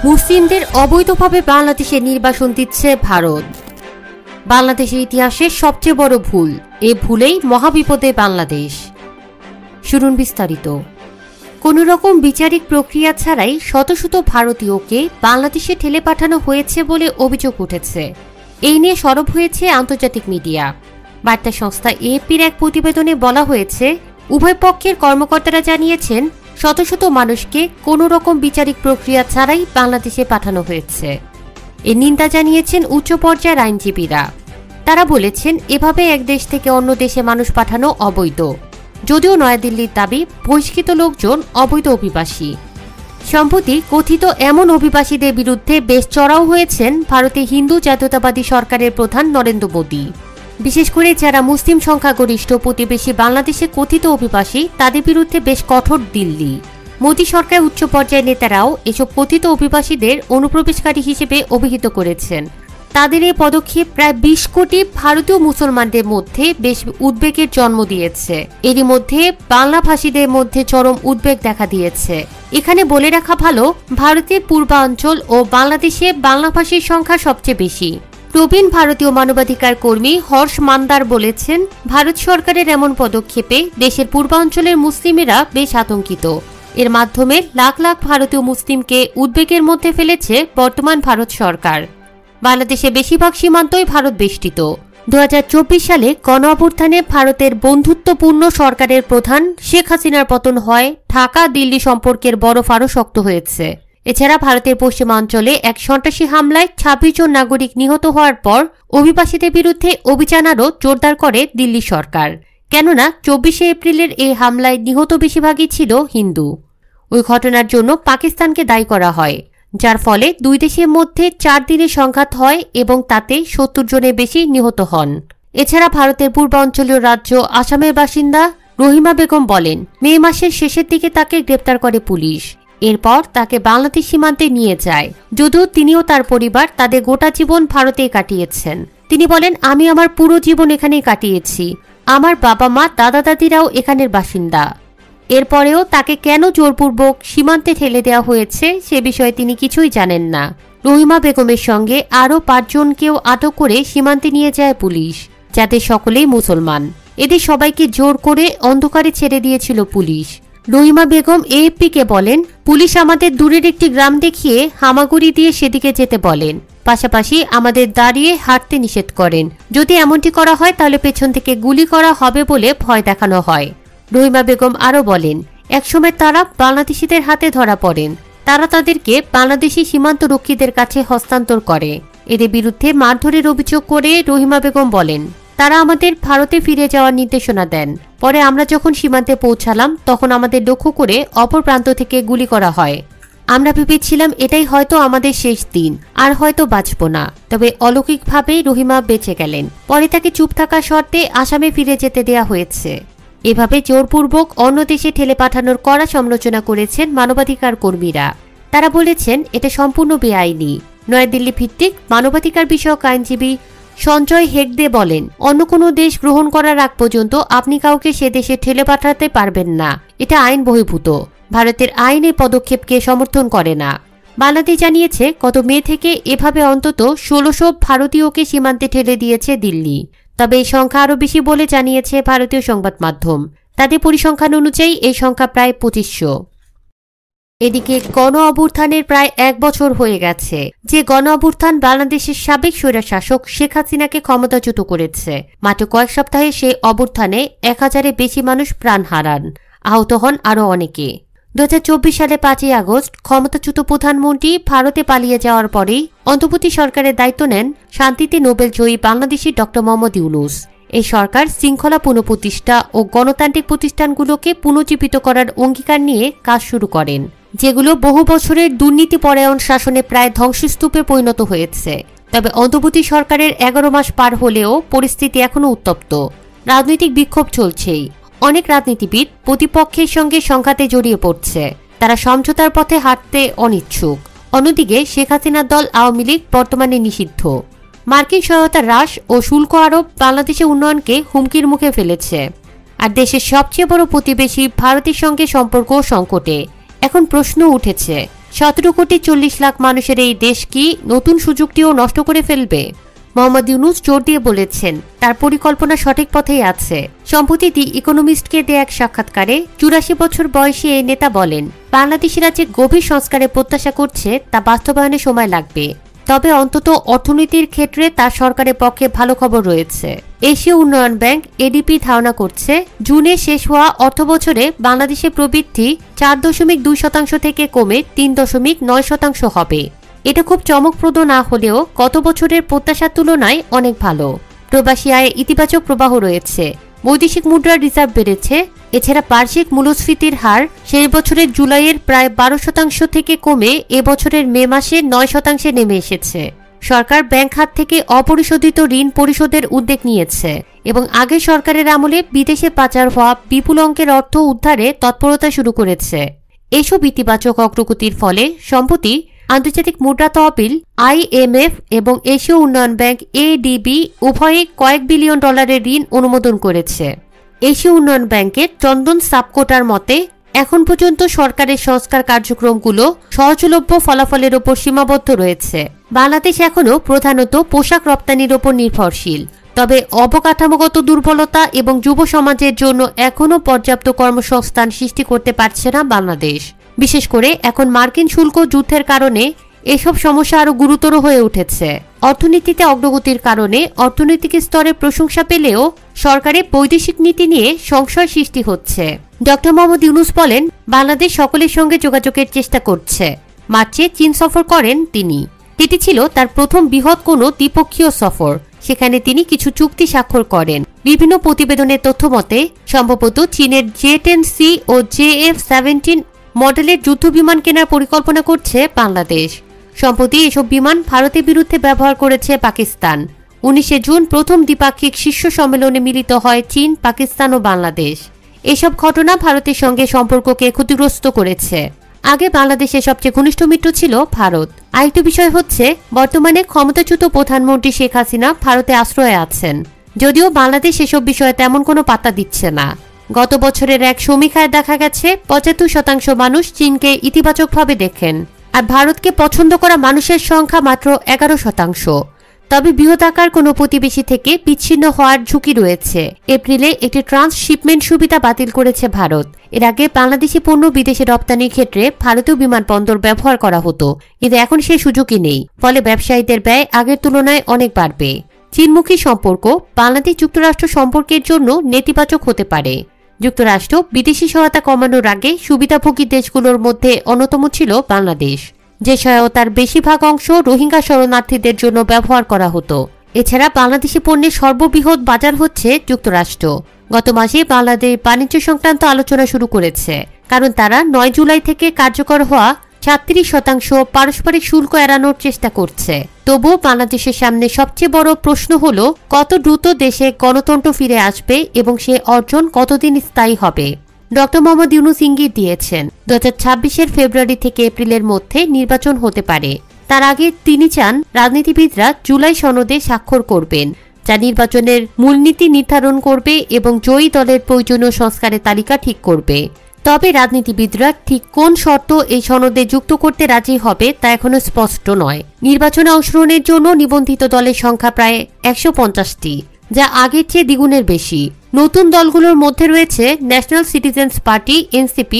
মুসলিমদের অবৈধভাবে বাংলাদেশে নির্বাসন দিচ্ছে ভারত। বাংলাদেশের ইতিহাসে সবচেয়ে বড় ভুল, এ ভুলেই মহাবিপদে বাংলাদেশ। শুনুন বিস্তারিত। কোন রকম বিচারিক প্রক্রিয়া ছাড়াই শত শত ভারতীয়কে বাংলাদেশে ঠেলে পাঠানো হয়েছে বলে অভিযোগ উঠেছে। এই নিয়ে সরব হয়েছে আন্তর্জাতিক মিডিয়া। বার্তা সংস্থা এএফপির এক প্রতিবেদনে বলা হয়েছে, উভয় পক্ষের কর্মকর্তারা জানিয়েছেন শত শত মানুষকে কোনো রকম বিচারিক প্রক্রিয়া ছাড়াই বাংলাদেশে পাঠানো হয়েছে। এর নিন্দা জানিয়েছেন উচ্চ পর্যায়ের আইনজীবীরা। তারা বলেছেন, এভাবে এক দেশ থেকে অন্য দেশে মানুষ পাঠানো অবৈধ। যদিও নয়াদিল্লির দাবি বহিষ্কৃত লোকজন অবৈধ অভিবাসী। সম্প্রতি কথিত এমন অভিবাসীদের বিরুদ্ধে বেশ চড়াও হয়েছেন ভারতে হিন্দু জাতীয়তাবাদী সরকারের প্রধান নরেন্দ্র মোদী। বিশেষ করে যারা মুসলিম সংখ্যাগরিষ্ঠ প্রতিবেশী বাংলাদেশে কথিত অভিবাসী, তাদের বিরুদ্ধে বেশ কঠোর দিল্লি। মোদী সরকার উচ্চ পর্যায়ের নেতারাও এসব কথিত অভিবাসীদের অনুপ্রবেশকারী হিসেবে অভিহিত করেছেন। তাদের এই পদক্ষেপ প্রায় ২০ কোটি ভারতীয় মুসলমানদের মধ্যে বেশ উদ্বেগের জন্ম দিয়েছে। এরই মধ্যে বাংলাভাষীদের মধ্যে চরম উদ্বেগ দেখা দিয়েছে। এখানে বলে রাখা ভালো, ভারতের পূর্বাঞ্চল ও বাংলাদেশে বাংলাভাষীর সংখ্যা সবচেয়ে বেশি। প্রবীণ ভারতীয় মানবাধিকার কর্মী হর্ষ মান্দার বলেছেন, ভারত সরকারের এমন পদক্ষেপে দেশের পূর্বাঞ্চলের মুসলিমেরা বেশ আতঙ্কিত। এর মাধ্যমে লাখ লাখ ভারতীয় মুসলিমকে উদ্বেগের মধ্যে ফেলেছে বর্তমান ভারত সরকার। বাংলাদেশে বেশিরভাগ সীমান্তই ভারত বেষ্টিত। ২০২৪ সালে গণ অভ্যুত্থানে ভারতের বন্ধুত্বপূর্ণ সরকারের প্রধান শেখ হাসিনার পতন হয় ঢাকা দিল্লি সম্পর্কের বরফ আরও শক্ত হয়েছে। এছাড়া ভারতের পশ্চিমাঞ্চলে এক সন্ত্রাসী হামলায় ২৬ জন নাগরিক নিহত হওয়ার পর অভিবাসীদের বিরুদ্ধে অভিযান আরও জোরদার করে দিল্লি সরকার। কেননা ২৪শে এপ্রিলের এই হামলায় নিহত বেশিরভাগই ছিল হিন্দু। ওই ঘটনার জন্য পাকিস্তানকে দায়ী করা হয়, যার ফলে দুই দেশের মধ্যে ৪ দিনের সংঘাত হয় এবং তাতে ৭০ জনের বেশি নিহত হন। এছাড়া ভারতের পূর্বাঞ্চলীয় রাজ্য আসামের বাসিন্দা রহিমা বেগম বলেন, মে মাসের শেষের দিকে তাকে গ্রেপ্তার করে পুলিশ। এরপর তাকে বাংলাদেশ সীমান্তে নিয়ে যায়। যদিও তিনি ও তার পরিবার তাদের গোটা জীবন ভারতেই কাটিয়েছেন। তিনি বলেন, আমি আমার পুরো জীবন এখানেই কাটিয়েছি। আমার বাবা মা দাদা দাদিরাও এখানের বাসিন্দা। এরপরেও তাকে কেন জোরপূর্বক সীমান্তে ঠেলে দেওয়া হয়েছে সে বিষয়ে তিনি কিছুই জানেন না। রহিমা বেগমের সঙ্গে আরও ৫ জনকেও আটক করে সীমান্তে নিয়ে যায় পুলিশ, যাদের সকলেই মুসলমান। এদের সবাইকে জোর করে অন্ধকারে ছেড়ে দিয়েছিল পুলিশ। রহিমা বেগম এএফপিকে বলেন, পুলিশ আমাদের দূরের একটি গ্রাম দেখিয়ে হামাগুড়ি দিয়ে সেদিকে যেতে বলেন। পাশাপাশি আমাদের দাঁড়িয়ে হাঁটতে নিষেধ করেন। যদি এমনটি করা হয় তাহলে পেছন থেকে গুলি করা হবে বলে ভয় দেখানো হয়। রহিমা বেগম আরও বলেন, একসময় তারা বাংলাদেশিদের হাতে ধরা পড়েন। তারা তাদেরকে বাংলাদেশি সীমান্ত রক্ষীদের কাছে হস্তান্তর করে। এদের বিরুদ্ধে মারধরের অভিযোগ করে রহিমা বেগম বলেন, তারা আমাদের ভারতে ফিরে যাওয়ার নির্দেশনা দেন। পরে আমরা যখন সীমান্তে পৌঁছালাম তখন আমাদের লক্ষ্য করে অপর প্রান্ত থেকে গুলি করা হয়। আমরা ভেবেছিলাম এটাই হয়তো আমাদের শেষ দিন, আর হয়তো বাঁচব না। তবে অলৌকিকভাবে রহিমা বেঁচে গেলেন। পরে তাকে চুপ থাকার শর্তে আসামে ফিরে যেতে দেয়া হয়েছে। এভাবে জোরপূর্বক অন্য দেশে ঠেলে পাঠানোর কড়া সমালোচনা করেছেন মানবাধিকার কর্মীরা। তারা বলেছেন, এটা সম্পূর্ণ বেআইনি। নয়াদিল্লি ভিত্তিক মানবাধিকার বিষয়ক আইনজীবী সঞ্জয় হেগদে বলেন, অন্য কোনো দেশ গ্রহণ করার আগ পর্যন্ত আপনি কাউকে সে দেশে ঠেলে পাঠাতে পারবেন না। এটা আইন বহির্ভূত। ভারতের আইন এই পদক্ষেপকে সমর্থন করে না। বাংলাদেশ জানিয়েছে, গত মে থেকে এভাবে অন্তত ১৬০০ ভারতীয়কে সীমান্তে ঠেলে দিয়েছে দিল্লি। তবে এই সংখ্যা আরও বেশি বলে জানিয়েছে ভারতীয় সংবাদ মাধ্যম। তাদের পরিসংখ্যান অনুযায়ী এই সংখ্যা প্রায় ২৫০০। এদিকে গণ অভ্যুত্থানের প্রায় ১ বছর হয়ে গেছে। যে গণ অভ্যুত্থান বাংলাদেশের সাবেক স্বৈরশাসক শেখ হাসিনাকে ক্ষমতাচ্যুত করেছে। মাত্র কয়েক সপ্তাহে সে অভ্যুত্থানে ১,০০০-এর বেশি মানুষ প্রাণ হারান, আহত হন আরও অনেকে। ২০২৪ সালে ৫ই আগস্ট ক্ষমতাচ্যুত প্রধানমন্ত্রী ভারতে পালিয়ে যাওয়ার পরেই অন্তর্বর্তী সরকারের দায়িত্ব নেন শান্তিতে নোবেল জয়ী বাংলাদেশি ড মোহাম্মদ ইউনূস। এই সরকার শৃঙ্খলা পুনঃপ্রতিষ্ঠা ও গণতান্ত্রিক প্রতিষ্ঠানগুলোকে পুনর্জীবিত করার অঙ্গীকার নিয়ে কাজ শুরু করেন, যেগুলো বহু বছরের দুর্নীতিপরায়ণ শাসনে প্রায় ধ্বংসস্তূপে পরিণত হয়েছে। তবে অন্তর্বর্তী সরকারের ১১ মাস পার হলেও পরিস্থিতি এখনও উত্তপ্ত। রাজনৈতিক বিক্ষোভ চলছেই। অনেক রাজনীতিবিদ প্রতিপক্ষের সঙ্গে সংঘাতে জড়িয়ে পড়ছে। তারা সমঝোতার পথে হাঁটতে অনিচ্ছুক। অন্যদিকে শেখ হাসিনার দল আওয়ামী লীগ বর্তমানে নিষিদ্ধ। মার্কিন সহায়তা হ্রাস ও শুল্ক আরোপ বাংলাদেশের উন্নয়নকে হুমকির মুখে ফেলেছে। আর দেশের সবচেয়ে বড় প্রতিবেশী ভারতের সঙ্গে সম্পর্ক সংকটে। এখন প্রশ্ন উঠেছে, 17,40,00,000 মানুষের এই দেশ কি নতুন সুযোগটিও নষ্ট করে ফেলবে? মোহাম্মদ ইউনূস জোর দিয়ে বলেছেন তার পরিকল্পনা সঠিক পথেই আছে। সম্প্রতি দি ইকোনমিস্টকে দেয়া এক সাক্ষাৎকারে 84 বছর বয়সী এই নেতা বলেন, বাংলাদেশিরা যে গভীর সংস্কারের প্রত্যাশা করছে তা বাস্তবায়নে সময় লাগবে, তবে অন্তত অর্থনীতির ক্ষেত্রে তার সরকারের পক্ষে ভালো খবর রয়েছে। এশীয় উন্নয়ন ব্যাংক এডিপি ধারণা করছে জুনে শেষ হওয়া অর্থবছরে বাংলাদেশের প্রবৃদ্ধি 4.2% থেকে কমে 3.9% হবে। এটা খুব চমকপ্রদ না হলেও গত বছরের প্রত্যাশার তুলনায় অনেক ভালো। প্রবাসী আয়ে ইতিবাচক প্রবাহ রয়েছে, বৈদেশিক মুদ্রার রিজার্ভ বেড়েছে। এছাড়া বার্ষিক মূল্যস্ফীতির হার শেষ বছরের জুলাইয়ের প্রায় 12% থেকে কমে এবছরের মে মাসে 9% নেমে এসেছে। সরকার ব্যাংক খাত থেকে অপরিশোধিত ঋণ পরিশোধের উদ্যোগ নিয়েছে এবং আগের সরকারের আমলে বিদেশে পাচার হওয়া বিপুল অঙ্কের অর্থ উদ্ধারে তৎপরতা শুরু করেছে। এসব ইতিবাচক অগ্রগতির ফলে সম্প্রতি আন্তর্জাতিক মুদ্রা তহবিল IMF এবং এশীয় উন্নয়ন ব্যাংক ADB উভয়ে কয়েক বিলিয়ন ডলারের ঋণ অনুমোদন করেছে। এশীয় উন্নয়ন ব্যাংকের চন্দন সাপকোটার মতে, এখন পর্যন্ত সরকারের সংস্কার কার্যক্রমগুলো সহজলভ্য ফলাফলের ওপর সীমাবদ্ধ রয়েছে। বাংলাদেশ এখনও প্রধানত পোশাক রপ্তানির ওপর নির্ভরশীল, তবে অবকাঠামোগত দুর্বলতা এবং যুব সমাজের জন্য এখনও পর্যাপ্ত কর্মসংস্থান সৃষ্টি করতে পারছে না বাংলাদেশ। বিশেষ করে এখন মার্কিন শুল্ক যুদ্ধের কারণে এসব সমস্যা আরও গুরুতর হয়ে উঠেছে। অর্থনীতিতে অগ্রগতির কারণে অর্থনৈতিক স্তরে প্রশংসা পেলেও সরকারের বৈদেশিক নীতি নিয়ে সংশয় সৃষ্টি হচ্ছে। ডক্টর মোহাম্মদ ইউনূস বলেন, বাংলাদেশ সকলের সঙ্গে যোগাযোগের চেষ্টা করছে। মার্চে চীন সফর করেন তিনি। এটি ছিল তার প্রথম বৃহৎ কোনো দ্বিপক্ষীয় সফর। সেখানে তিনি কিছু চুক্তি স্বাক্ষর করেন। বিভিন্ন প্রতিবেদনের তথ্য মতে সম্ভবত চীনের J-10C ও JF-17 মডেলের যুদ্ধ বিমান কেনার পরিকল্পনা করছে বাংলাদেশ। সম্প্রতি এসব বিমান ভারতের বিরুদ্ধে ব্যবহার করেছে পাকিস্তান। 19 জুন প্রথম দ্বিপাক্ষিক শীর্ষ সম্মেলনে মিলিত হয় চীন, পাকিস্তান ও বাংলাদেশ। এসব ঘটনা ভারতের সঙ্গে সম্পর্ককে ক্ষতিগ্রস্ত করেছে। আগে বাংলাদেশের সবচেয়ে ঘনিষ্ঠ মিত্র ছিল ভারত। আরেকটি বিষয় হচ্ছে, বর্তমানে ক্ষমতাচ্যুত প্রধানমন্ত্রী শেখ হাসিনা ভারতে আশ্রয়ে আছেন, যদিও বাংলাদেশ এসব বিষয়ে তেমন কোনো পাত্তা দিচ্ছে না। গত বছরের এক সমীক্ষায় দেখা গেছে 75% মানুষ চীনকে ইতিবাচকভাবে দেখেন, আর ভারতকে পছন্দ করা মানুষের সংখ্যা মাত্র 11%। তবে বৃহদাকার কোনো প্রতিবেশী থেকে বিচ্ছিন্ন হওয়ার ঝুঁকি রয়েছে। এপ্রিলে একটি ট্রান্সশিপমেন্ট সুবিধা বাতিল করেছে ভারত। এর আগে বাংলাদেশি পণ্য বিদেশে রপ্তানির ক্ষেত্রে ভারতীয় বিমানবন্দর ব্যবহার করা হতো, কিন্তু এখন সেই সুযোগই নেই। ফলে ব্যবসায়ীদের ব্যয় আগের তুলনায় অনেক বাড়বে। চীনমুখী সম্পর্ক বাংলাদেশ যুক্তরাষ্ট্র সম্পর্কের জন্য নেতিবাচক হতে পারে। যুক্তরাষ্ট্র বিদেশি সহায়তা কমানোর আগে সুবিধাভোগী দেশগুলোর মধ্যে অন্যতম ছিল বাংলাদেশ, যে সহায়তার বেশিরভাগ অংশ রোহিঙ্গা শরণার্থীদের জন্য ব্যবহার করা হতো। এছাড়া বাংলাদেশি পণ্যের সর্ববৃহৎ বাজার হচ্ছে যুক্তরাষ্ট্র। গত মাসে বাংলাদেশ বাণিজ্য সংক্রান্ত আলোচনা শুরু করেছে, কারণ তারা 9 জুলাই থেকে কার্যকর হওয়া 36% পারস্পরিক শুল্ক এড়ানোর চেষ্টা করছে। তবুও বাংলাদেশের সামনে সবচেয়ে বড় প্রশ্ন হল, কত দ্রুত দেশে গণতন্ত্র ফিরে আসবে এবং সে অর্জন কতদিন স্থায়ী হবে। ডক্টর মোহাম্মদ ইউনূস ইঙ্গিত দিয়েছেন 2026-এর ফেব্রুয়ারি থেকে এপ্রিলের মধ্যে নির্বাচন হতে পারে। তার আগে তিনি চান রাজনীতিবিদরা জুলাই সনদে স্বাক্ষর করবেন, যা নির্বাচনের মূলনীতি নির্ধারণ করবে এবং জয়ী দলের প্রয়োজনীয় সংস্কারের তালিকা ঠিক করবে। তবে রাজনীতিবিদরা ঠিক কোন শর্ত এই সনদে যুক্ত করতে রাজি হবে তা এখনো স্পষ্ট নয়। নির্বাচনে অংশগ্রহণের জন্য নিবন্ধিত দলের সংখ্যা প্রায় 150টি, যা আগের চেয়ে দ্বিগুণের বেশি। নতুন দলগুলোর মধ্যে রয়েছে ন্যাশনাল সিটিজেন্স পার্টি NCP।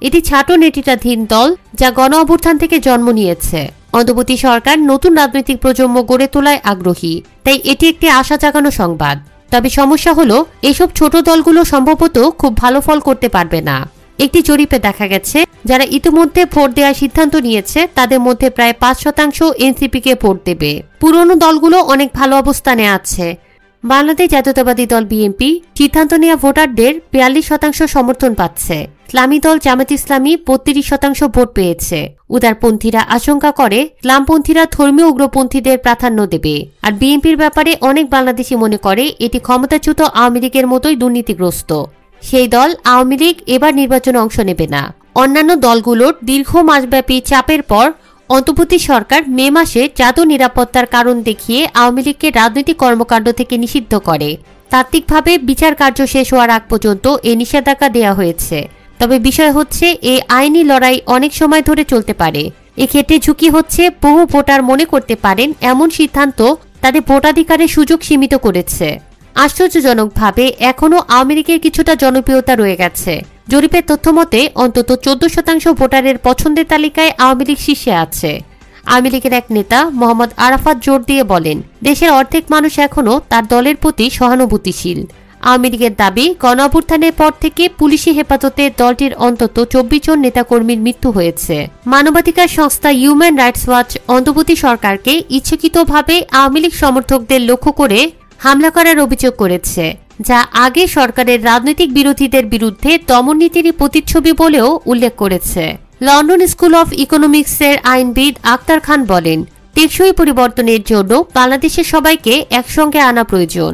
এটি ছাত্র নেতৃত্বাধীন দল যা গণ অভ্যুত্থান থেকে জন্ম নিয়েছে। অন্তর্বর্তী সরকার নতুন রাজনৈতিক প্রজন্ম গড়ে তোলায় আগ্রহী, তাই এটি একটি আশা জাগানো সংবাদ। তবে সমস্যা হলো, এসব ছোট দলগুলো সম্ভবত খুব ভালো ফল করতে পারবে না। একটি জরিপে দেখা গেছে, যারা ইতিমধ্যে ভোট দেওয়ার সিদ্ধান্ত নিয়েছে তাদের মধ্যে প্রায় 5% NCP-কে ভোট দেবে। পুরনো দলগুলো অনেক ভালো অবস্থানে আছে। বাংলাদেশ জাতীয়তাবাদী দল BNP সিদ্ধান্ত নেওয়া ভোটারদের 42% সমর্থন পাচ্ছে। ইসলামী দল জামাত ইসলামী 32% ভোট পেয়েছে। উদারপন্থীরা আশঙ্কা করে ইসলামপন্থীরা ধর্মীয় উগ্রপন্থীদের প্রাধান্য দেবে। আর BNPর ব্যাপারে অনেক বাংলাদেশি মনে করে এটি ক্ষমতাচ্যুত আওয়ামী লীগের মতোই দুর্নীতিগ্রস্ত। সেই দল আওয়ামী লীগ এবার নির্বাচনে অংশ নেবে না। অন্যান্য দলগুলোর দীর্ঘ মাসব্যাপী চাপের পর অন্তর্বর্তী সরকার মে মাসে জাতীয় নিরাপত্তার কারণ দেখিয়ে আওয়ামী লীগকে রাজনৈতিক কর্মকাণ্ড থেকে নিষিদ্ধ করে। তাত্ত্বিকভাবে বিচার কার্য শেষ হওয়ার আগ পর্যন্ত এই নিষেধাজ্ঞা দেওয়া হয়েছে। তবে বিষয় হচ্ছে, এই আইনি লড়াই অনেক সময় ধরে চলতে পারে। এক্ষেত্রে ঝুঁকি হচ্ছে বহু ভোটার মনে করতে পারেন এমন সিদ্ধান্ত তাদের ভোটাধিকারের সুযোগ সীমিত করেছে। আশ্চর্যজনকভাবে এখনও আওয়ামী লীগের কিছুটা জনপ্রিয়তা রয়ে গেছে। জরিপের তথ্য মতে অন্তত 14% ভোটারের পছন্দের তালিকায় আওয়ামী লীগ শীর্ষে আছে। আওয়ামী লীগের এক নেতা মোহাম্মদ আরাফাত জোর দিয়ে বলেন, দেশের অর্ধেক মানুষ এখনও তার দলের প্রতি সহানুভূতিশীল। আওয়ামী লীগের দাবি, গণঅভ্যুত্থানের পর থেকে পুলিশি হেফাজতে দলটির অন্তত 24 জন নেতাকর্মীর মৃত্যু হয়েছে। মানবাধিকার সংস্থা হিউম্যান রাইটস ওয়াচ অন্তর্বর্তী সরকারকে ইচ্ছাকৃতভাবে আওয়ামী লীগ সমর্থকদের লক্ষ্য করে হামলা করার অভিযোগ করেছে, যা আগে সরকারের রাজনৈতিক বিরোধীদের বিরুদ্ধে দমননীতিরই প্রতিচ্ছবি বলেও উল্লেখ করেছে। লন্ডন স্কুল অফ ইকোনমিক্সের আইনবিদ আক্তার খান বলেন, টেকসই পরিবর্তনের জন্য বাংলাদেশের সবাইকে একসঙ্গে আনা প্রয়োজন।